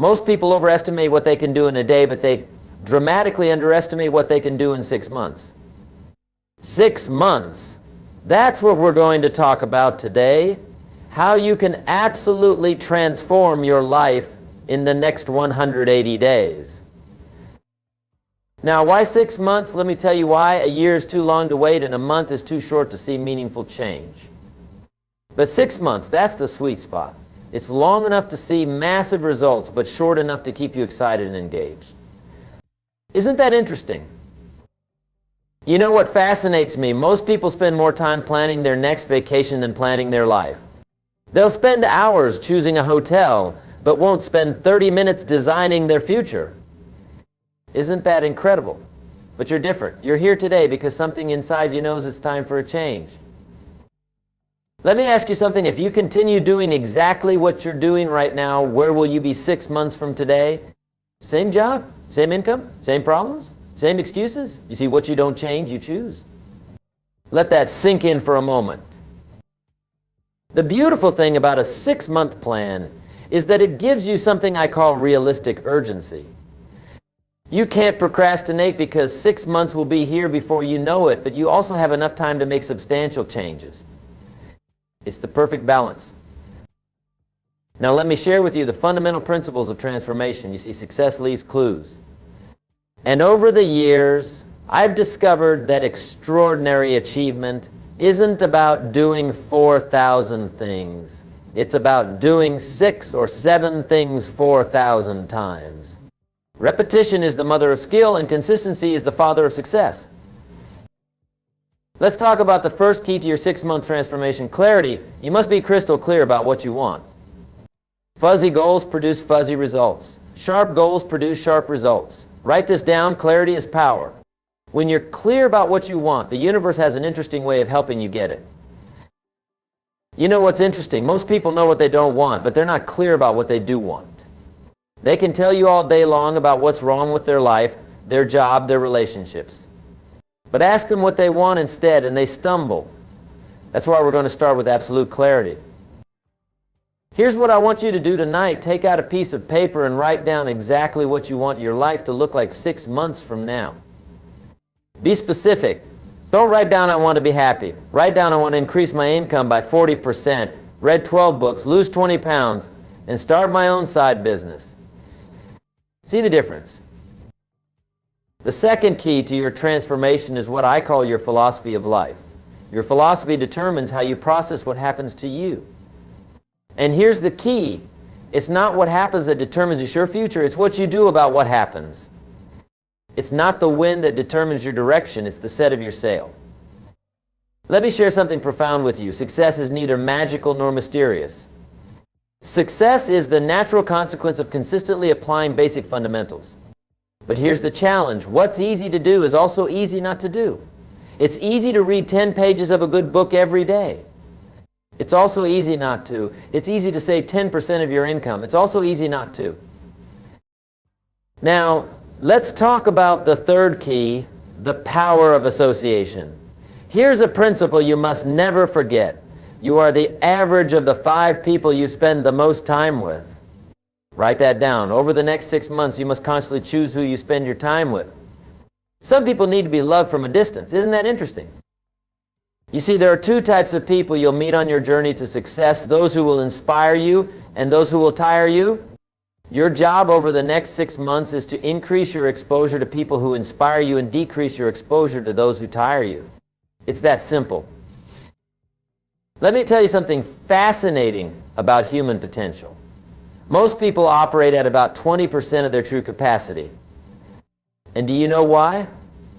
Most people overestimate what they can do in a day, but they dramatically underestimate what they can do in 6 months. 6 months. That's what we're going to talk about today. How you can absolutely transform your life in the next 180 days. Now, why 6 months? Let me tell you why. A year is too long to wait, and a month is too short to see meaningful change. But 6 months, that's the sweet spot. It's long enough to see massive results, but short enough to keep you excited and engaged. Isn't that interesting? You know what fascinates me? Most people spend more time planning their next vacation than planning their life. They'll spend hours choosing a hotel, but won't spend 30 minutes designing their future. Isn't that incredible? But you're different. You're here today because something inside you knows it's time for a change. Let me ask you something. If you continue doing exactly what you're doing right now, where will you be 6 months from today? Same job, same income, same problems, same excuses? You see, what you don't change, you choose. Let that sink in for a moment. The beautiful thing about a 6-month plan is that it gives you something I call realistic urgency. You can't procrastinate because 6 months will be here before you know it, but you also have enough time to make substantial changes. It's the perfect balance. Now let me share with you the fundamental principles of transformation. You see, success leaves clues. And over the years, I've discovered that extraordinary achievement isn't about doing 4,000 things. It's about doing 6 or 7 things 4,000 times. Repetition is the mother of skill, and consistency is the father of success. Let's talk about the first key to your 6-month transformation, clarity. You must be crystal clear about what you want. Fuzzy goals produce fuzzy results. Sharp goals produce sharp results. Write this down. Clarity is power. When you're clear about what you want, the universe has an interesting way of helping you get it. You know what's interesting? Most people know what they don't want, but they're not clear about what they do want. They can tell you all day long about what's wrong with their life, their job, their relationships. But ask them what they want instead, and they stumble. That's why we're going to start with absolute clarity. Here's what I want you to do tonight. Take out a piece of paper and write down exactly what you want your life to look like 6 months from now. Be specific. Don't write down, I want to be happy. Write down, I want to increase my income by 40%, read 12 books, lose 20 pounds, and start my own side business. See the difference? The second key to your transformation is what I call your philosophy of life. Your philosophy determines how you process what happens to you. And here's the key. It's not what happens that determines your future. It's what you do about what happens. It's not the wind that determines your direction. It's the set of your sail. Let me share something profound with you. Success is neither magical nor mysterious. Success is the natural consequence of consistently applying basic fundamentals. But here's the challenge. What's easy to do is also easy not to do. It's easy to read 10 pages of a good book every day. It's also easy not to. It's easy to save 10% of your income. It's also easy not to. Now, let's talk about the third key, the power of association. Here's a principle you must never forget. You are the average of the 5 people you spend the most time with. Write that down. Over the next 6 months, you must constantly choose who you spend your time with. Some people need to be loved from a distance. Isn't that interesting? You see, there are 2 types of people you'll meet on your journey to success, those who will inspire you and those who will tire you. Your job over the next 6 months is to increase your exposure to people who inspire you and decrease your exposure to those who tire you. It's that simple. Let me tell you something fascinating about human potential. Most people operate at about 20% of their true capacity. And do you know why?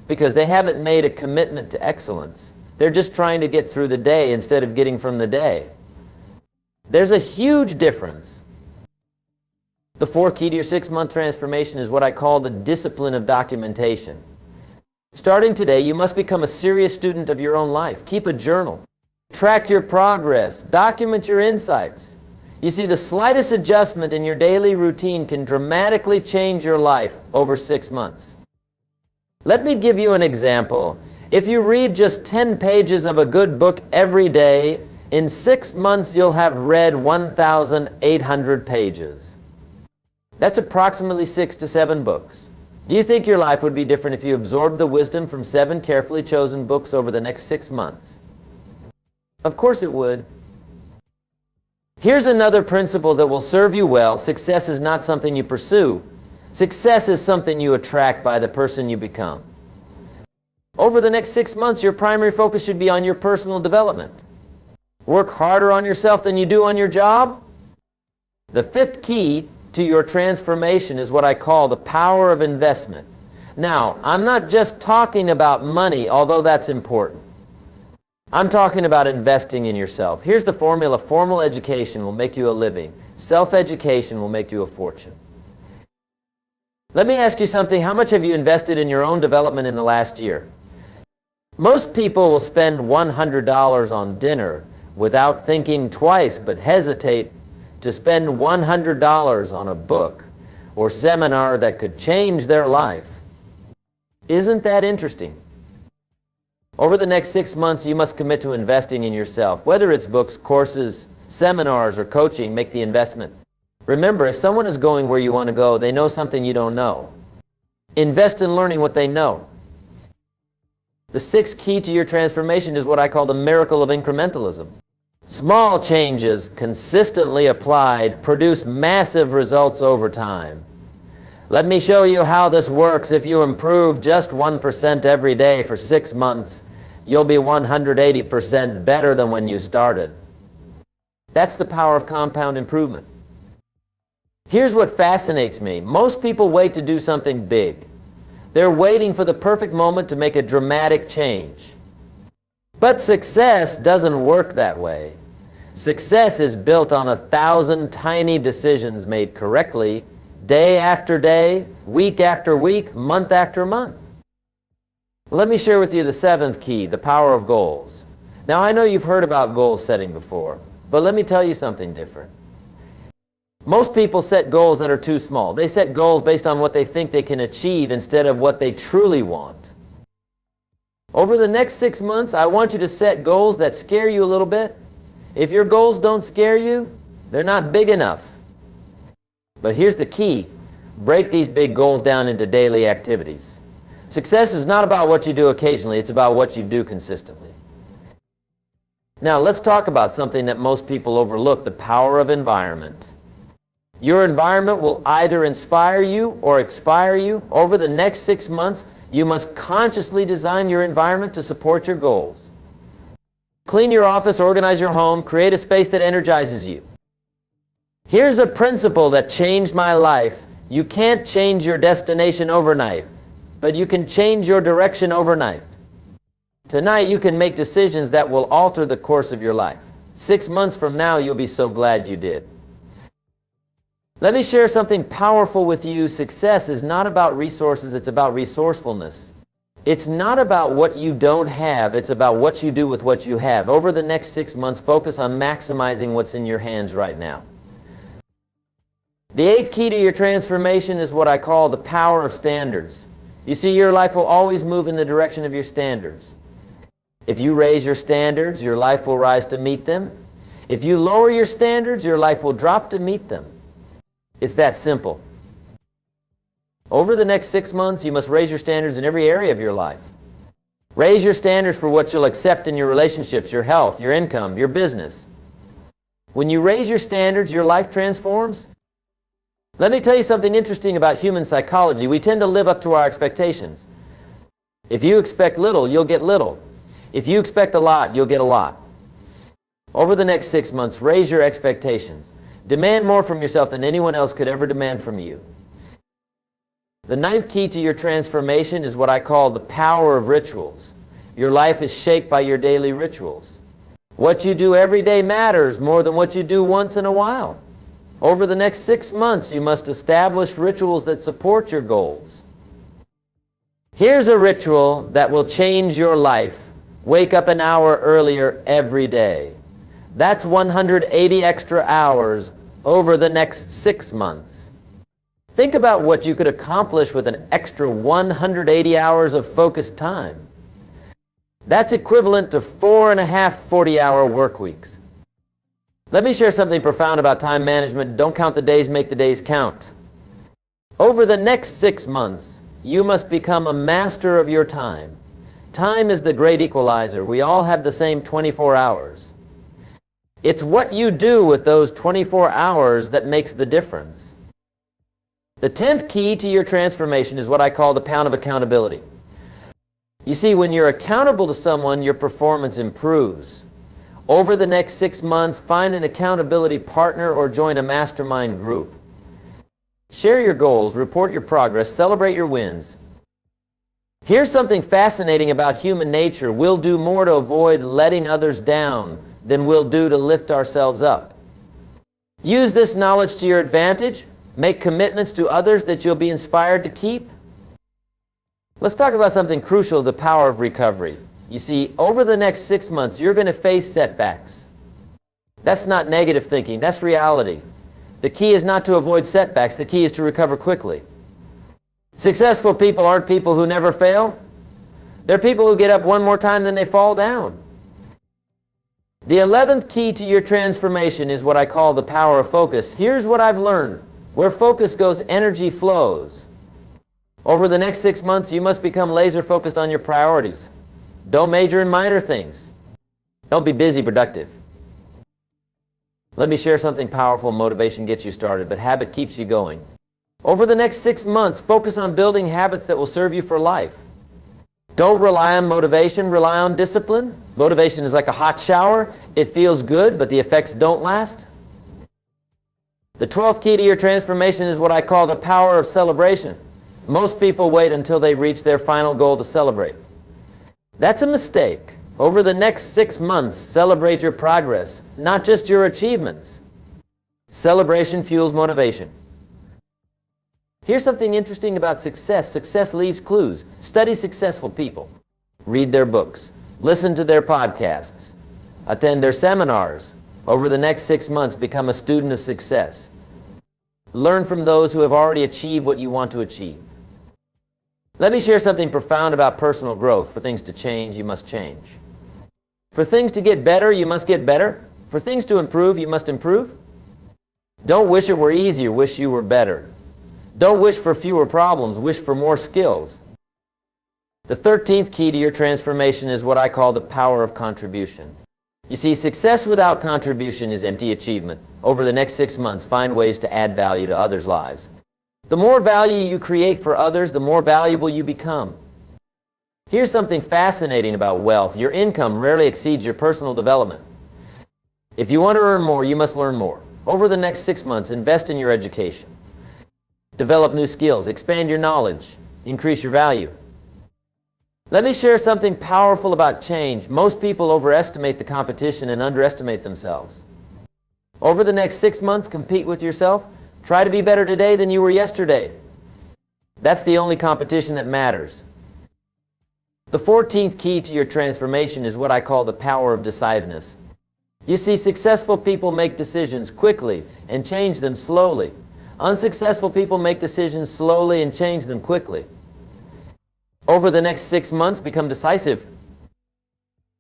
Because they haven't made a commitment to excellence. They're just trying to get through the day instead of getting from the day. There's a huge difference. The fourth key to your 6-month transformation is what I call the discipline of documentation. Starting today, you must become a serious student of your own life. Keep a journal. Track your progress. Document your insights. You see, the slightest adjustment in your daily routine can dramatically change your life over 6 months. Let me give you an example. If you read just 10 pages of a good book every day, in 6 months you'll have read 1,800 pages. That's approximately 6 to 7 books. Do you think your life would be different if you absorbed the wisdom from 7 carefully chosen books over the next 6 months? Of course it would. Here's another principle that will serve you well. Success is not something you pursue. Success is something you attract by the person you become. Over the next 6 months, your primary focus should be on your personal development. Work harder on yourself than you do on your job. The 5th key to your transformation is what I call the power of investment. Now, I'm not just talking about money, although that's important. I'm talking about investing in yourself. Here's the formula. Formal education will make you a living. Self-education will make you a fortune. Let me ask you something. How much have you invested in your own development in the last year? Most people will spend $100 on dinner without thinking twice, but hesitate to spend $100 on a book or seminar that could change their life. Isn't that interesting? Over the next 6 months, you must commit to investing in yourself. Whether it's books, courses, seminars, or coaching, make the investment. Remember, if someone is going where you want to go, they know something you don't know. Invest in learning what they know. The 6th key to your transformation is what I call the miracle of incrementalism. Small changes consistently applied produce massive results over time. Let me show you how this works. If you improve just 1% every day for 6 months, you'll be 180% better than when you started. That's the power of compound improvement. Here's what fascinates me. Most people wait to do something big. They're waiting for the perfect moment to make a dramatic change. But success doesn't work that way. Success is built on 1,000 tiny decisions made correctly, day after day, week after week, month after month. Let me share with you the 7th key, the power of goals. Now, I know you've heard about goal setting before, but let me tell you something different. Most people set goals that are too small. They set goals based on what they think they can achieve instead of what they truly want. Over the next 6 months, I want you to set goals that scare you a little bit. If your goals don't scare you, they're not big enough. But here's the key. Break these big goals down into daily activities. Success is not about what you do occasionally, it's about what you do consistently. Now, let's talk about something that most people overlook, the power of environment. Your environment will either inspire you or expire you. Over the next 6 months, you must consciously design your environment to support your goals. Clean your office, organize your home, create a space that energizes you. Here's a principle that changed my life. You can't change your destination overnight, but you can change your direction overnight. Tonight, you can make decisions that will alter the course of your life. 6 months from now, you'll be so glad you did. Let me share something powerful with you. Success is not about resources, it's about resourcefulness. It's not about what you don't have, it's about what you do with what you have. Over the next 6 months, focus on maximizing what's in your hands right now. The 8th key to your transformation is what I call the power of standards. You see, your life will always move in the direction of your standards. If you raise your standards, your life will rise to meet them. If you lower your standards, your life will drop to meet them. It's that simple. Over the next 6 months, you must raise your standards in every area of your life. Raise your standards for what you'll accept in your relationships, your health, your income, your business. When you raise your standards, your life transforms. Let me tell you something interesting about human psychology. We tend to live up to our expectations. If you expect little, you'll get little. If you expect a lot, you'll get a lot. Over the next 6 months, raise your expectations. Demand more from yourself than anyone else could ever demand from you. The 9th key to your transformation is what I call the power of rituals. Your life is shaped by your daily rituals. What you do every day matters more than what you do once in a while. Over the next 6 months, you must establish rituals that support your goals. Here's a ritual that will change your life. Wake up an hour earlier every day. That's 180 extra hours over the next 6 months. Think about what you could accomplish with an extra 180 hours of focused time. That's equivalent to 4.5 40-hour work weeks. Let me share something profound about time management. Don't count the days, make the days count. Over the next 6 months, you must become a master of your time. Time is the great equalizer. We all have the same 24 hours. It's what you do with those 24 hours that makes the difference. The 10th key to your transformation is what I call the pound of accountability. You see, when you're accountable to someone, your performance improves. Over the next 6 months, find an accountability partner or join a mastermind group. Share your goals, report your progress, celebrate your wins. Here's something fascinating about human nature. We'll do more to avoid letting others down than we'll do to lift ourselves up. Use this knowledge to your advantage. Make commitments to others that you'll be inspired to keep. Let's talk about something crucial, the power of recovery. You see, over the next 6 months, you're going to face setbacks. That's not negative thinking, that's reality. The key is not to avoid setbacks, the key is to recover quickly. Successful people aren't people who never fail. They're people who get up one more time than they fall down. The 11th key to your transformation is what I call the power of focus. Here's what I've learned. Where focus goes, energy flows. Over the next 6 months, you must become laser focused on your priorities. Don't major in minor things. Don't be busy, productive. Let me share something powerful. Motivation gets you started, but habit keeps you going. Over the next 6 months, focus on building habits that will serve you for life. Don't rely on motivation, rely on discipline. Motivation is like a hot shower. It feels good, but the effects don't last. The 12th key to your transformation is what I call the power of celebration. Most people wait until they reach their final goal to celebrate. That's a mistake. Over the next 6 months, celebrate your progress, not just your achievements. Celebration fuels motivation. Here's something interesting about success. Success leaves clues. Study successful people. Read their books. Listen to their podcasts. Attend their seminars. Over the next 6 months, become a student of success. Learn from those who have already achieved what you want to achieve. Let me share something profound about personal growth. For things to change, you must change. For things to get better, you must get better. For things to improve, you must improve. Don't wish it were easier, wish you were better. Don't wish for fewer problems, wish for more skills. The 13th key to your transformation is what I call the power of contribution. You see, success without contribution is empty achievement. Over the next 6 months, find ways to add value to others' lives. The more value you create for others, the more valuable you become. Here's something fascinating about wealth. Your income rarely exceeds your personal development. If you want to earn more, you must learn more. Over the next 6 months, invest in your education. Develop new skills, expand your knowledge, increase your value. Let me share something powerful about change. Most people overestimate the competition and underestimate themselves. Over the next 6 months, compete with yourself. Try to be better today than you were yesterday. That's the only competition that matters. The 14th key to your transformation is what I call the power of decisiveness. You see, successful people make decisions quickly and change them slowly. Unsuccessful people make decisions slowly and change them quickly. Over the next 6 months, become decisive.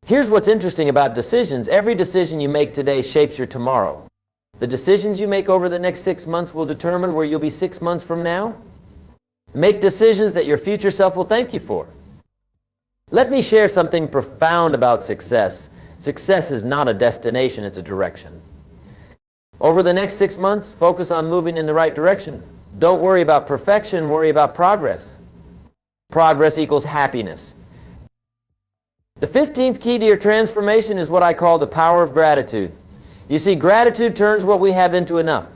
Here's what's interesting about decisions. Every decision you make today shapes your tomorrow. The decisions you make over the next 6 months will determine where you'll be 6 months from now. Make decisions that your future self will thank you for. Let me share something profound about success. Success is not a destination, it's a direction. Over the next 6 months, focus on moving in the right direction. Don't worry about perfection, worry about progress. Progress equals happiness. The 15th key to your transformation is what I call the power of gratitude. You see, gratitude turns what we have into enough.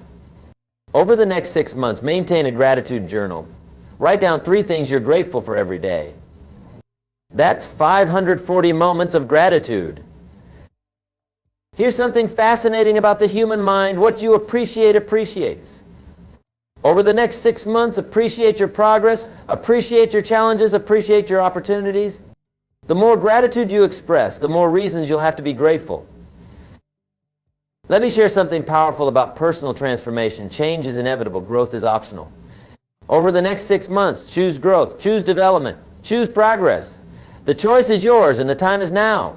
Over the next 6 months, maintain a gratitude journal. Write down 3 things you're grateful for every day. That's 540 moments of gratitude. Here's something fascinating about the human mind. What you appreciate appreciates. Over the next 6 months, appreciate your progress, appreciate your challenges, appreciate your opportunities. The more gratitude you express, the more reasons you'll have to be grateful. Let me share something powerful about personal transformation. Change is inevitable, growth is optional. Over the next 6 months, choose growth, choose development, choose progress. The choice is yours and the time is now.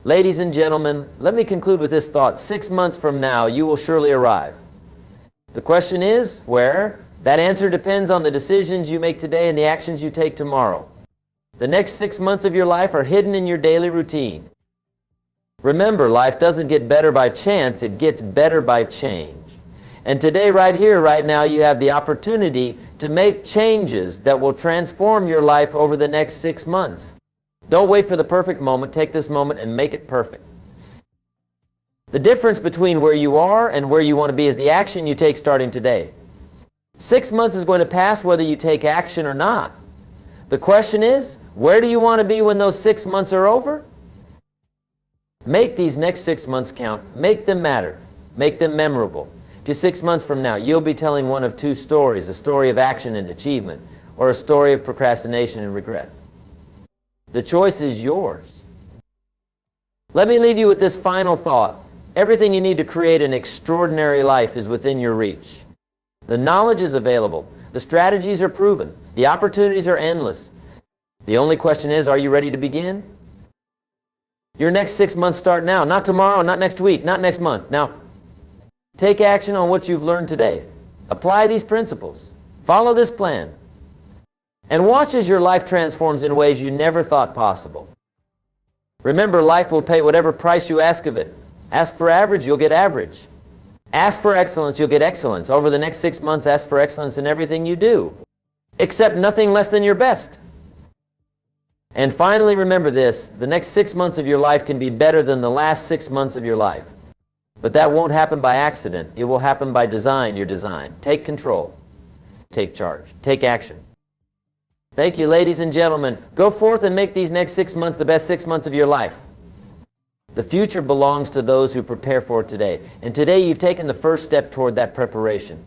Ladies and gentlemen, let me conclude with this thought. 6 months from now, you will surely arrive. The question is, where? That answer depends on the decisions you make today and the actions you take tomorrow. The next 6 months of your life are hidden in your daily routine. Remember, life doesn't get better by chance, it gets better by change. And today, right here, right now, you have the opportunity to make changes that will transform your life over the next 6 months. Don't wait for the perfect moment. Take this moment and make it perfect. The difference between where you are and where you want to be is the action you take starting today. 6 months is going to pass whether you take action or not. The question is, where do you want to be when those 6 months are over? Make these next 6 months count. Make them matter. Make them memorable. Because 6 months from now, you'll be telling one of two stories, a story of action and achievement, or a story of procrastination and regret. The choice is yours. Let me leave you with this final thought. Everything you need to create an extraordinary life is within your reach. The knowledge is available. The strategies are proven. The opportunities are endless. The only question is, are you ready to begin? Your next 6 months start now. Not tomorrow, not next week, not next month. Now, take action on what you've learned today. Apply these principles. Follow this plan. And watch as your life transforms in ways you never thought possible. Remember, life will pay whatever price you ask of it. Ask for average, you'll get average. Ask for excellence, you'll get excellence. Over the next 6 months, ask for excellence in everything you do. Accept nothing less than your best. And finally, remember this, the next 6 months of your life can be better than the last 6 months of your life. But that won't happen by accident. It will happen by design, your design. Take control. Take charge. Take action. Thank you, ladies and gentlemen. Go forth and make these next 6 months the best 6 months of your life. The future belongs to those who prepare for it today. And today you've taken the first step toward that preparation.